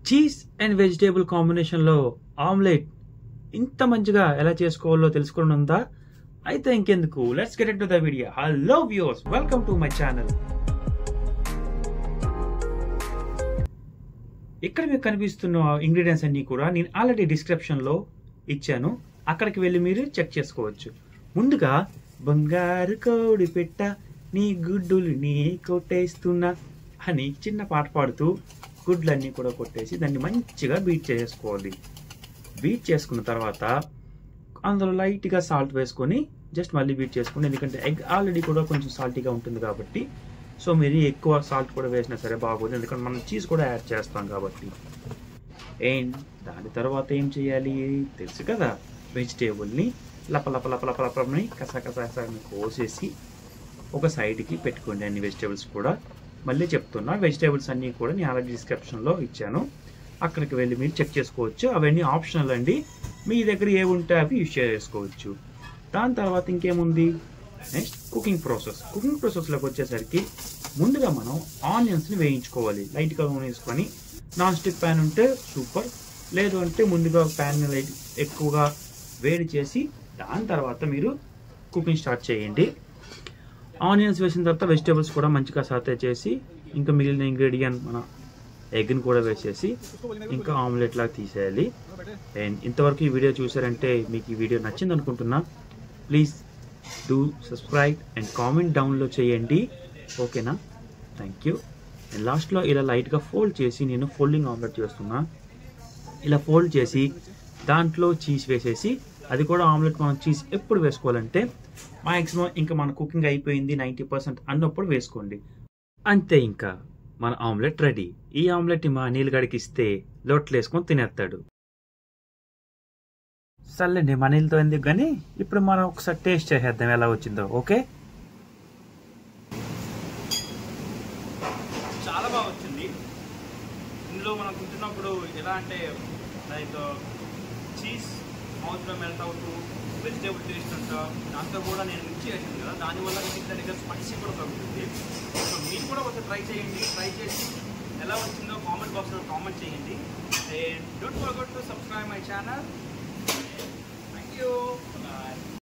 Cheese and vegetable కాంబినేషన్లో omelette ఇంత మంచిగా ఎలా చేసుకోవాలో తెలుసుకోవడం ఉందా? అయితే ఇంకెందుకు, let's get into the video. Hello viewers, welcome to my channel. ఇక్కడ మీకు కనిపిస్తున్న ఇంగ్రీడియంట్స్ అన్ని కూడా నేను ఆల్రెడీ డిస్క్రిప్షన్లో ఇచ్చాను, అక్కడికి వెళ్ళి మీరు చెక్ చేసుకోవచ్చు. ముందుగా బంగారు కోడి పెట్ట నీ గుడ్డులు నీ కొట్టేస్తున్నా అని చిన్న పాట పాడుతూ గుడ్లన్నీ కూడా కొట్టేసి దాన్ని మంచిగా బీట్ చేసుకోవాలి. బీట్ చేసుకున్న తర్వాత అందులో లైట్గా సాల్ట్ వేసుకొని జస్ట్ మళ్ళీ బీట్ చేసుకోండి. ఎందుకంటే ఎగ్ ఆల్రెడీ కూడా కొంచెం సాల్టీగా ఉంటుంది కాబట్టి, సో మీరు ఎక్కువ సాల్ట్ కూడా వేసినా సరే బాగోదు, ఎందుకంటే మనం చీజ్ కూడా యాడ్ చేస్తాం కాబట్టి. అండ్ దాని తర్వాత ఏం చేయాలి తెలుసు కదా, వెజిటేబుల్ని లపని కసా కోసేసి ఒక సైడ్కి పెట్టుకోండి. అన్ని వెజిటేబుల్స్ కూడా మళ్ళీ చెప్తున్నా, వెజిటేబుల్స్ అన్నీ కూడా నేను ఆల్రెడీ డిస్క్రిప్షన్లో ఇచ్చాను, అక్కడికి వెళ్ళి మీరు చెక్ చేసుకోవచ్చు. అవన్నీ ఆప్షనల్ అండి, మీ దగ్గర ఏవి ఉంటే అవి యూజ్ చేసుకోవచ్చు. దాని తర్వాత ఇంకేముంది, నెక్స్ట్ కుకింగ్ ప్రాసెస్లోకి వచ్చేసరికి ముందుగా మనం ఆనియన్స్ని వేయించుకోవాలి. లైట్గా వేసుకొని నాన్ స్టిక్ ప్యాన్ ఉంటే సూపర్, లేదు అంటే ముందుగా ప్యాన్ లైట్ ఎక్కువగా వేడి చేసి దాని తర్వాత మీరు కుకింగ్ స్టార్ట్ చేయండి. ఆనియన్స్ వేసిన తర్వాత వెజిటేబుల్స్ కూడా మంచిగా సాతే చేసి ఇంకా మిగిలిన ఇంగ్రీడియంట్ మన ఎగ్ని కూడా వేసేసి ఇంకా ఆమ్లెట్ లాగా తీసేయాలి. అండ్ ఇంతవరకు ఈ వీడియో చూసారంటే మీకు ఈ వీడియో నచ్చింది అనుకుంటున్నా. Please do subscribe and comment డౌన్లో చేయండి, ఓకేనా? Thank you. అండ్ లాస్ట్లో ఇలా లైట్గా ఫోల్డ్ చేసి నేను ఫోల్డింగ్ ఆమ్లెట్ చేస్తున్నా. ఇలా ఫోల్డ్ చేసి దాంట్లో చీజ్ వేసేసి, అది కూడా ఆమ్లెట్ మనం చీజ్ ఎప్పుడు వేసుకోవాలంటే మ్యాక్సిమం ఇంకా మన కుకింగ్ అయిపోయింది 90% అన్నప్పుడు వేసుకోండి. అంతే, ఇంకా మన ఆమ్లెట్ రెడీ. ఈ ఆమ్లెట్ మా నీళ్ళగడికి ఇస్తే లోట్లు వేసుకొని తినేస్తాడు. సర్లేండి, మా నీళ్ళతో ఎందుకు కానీ ఇప్పుడు మనం ఒకసారి టేస్ట్ చేసేద్దాం ఎలా వచ్చిందో. ఓకే, చాలా బాగా వచ్చింది. ఇందులో మనం తింటున్నప్పుడు ఎలా అంటే లైక్ చీజ్ మౌత్లో మెల్ట్ అవుతూ వెజిటేబుల్ టేస్ట్ అంట, దాంతో కూడా నేను మిక్స్ చేసింది కదా, దానివల్ల మీకు దగ్గర స్పైసీ కూడా తగ్గుతుంది. సో మీరు కూడా ఒకసారి ట్రై చేసి ఎలా వచ్చిందో కామెంట్ బాక్స్లో కామెంట్ చేయండి. And don't forget to subscribe my channel. Thank you.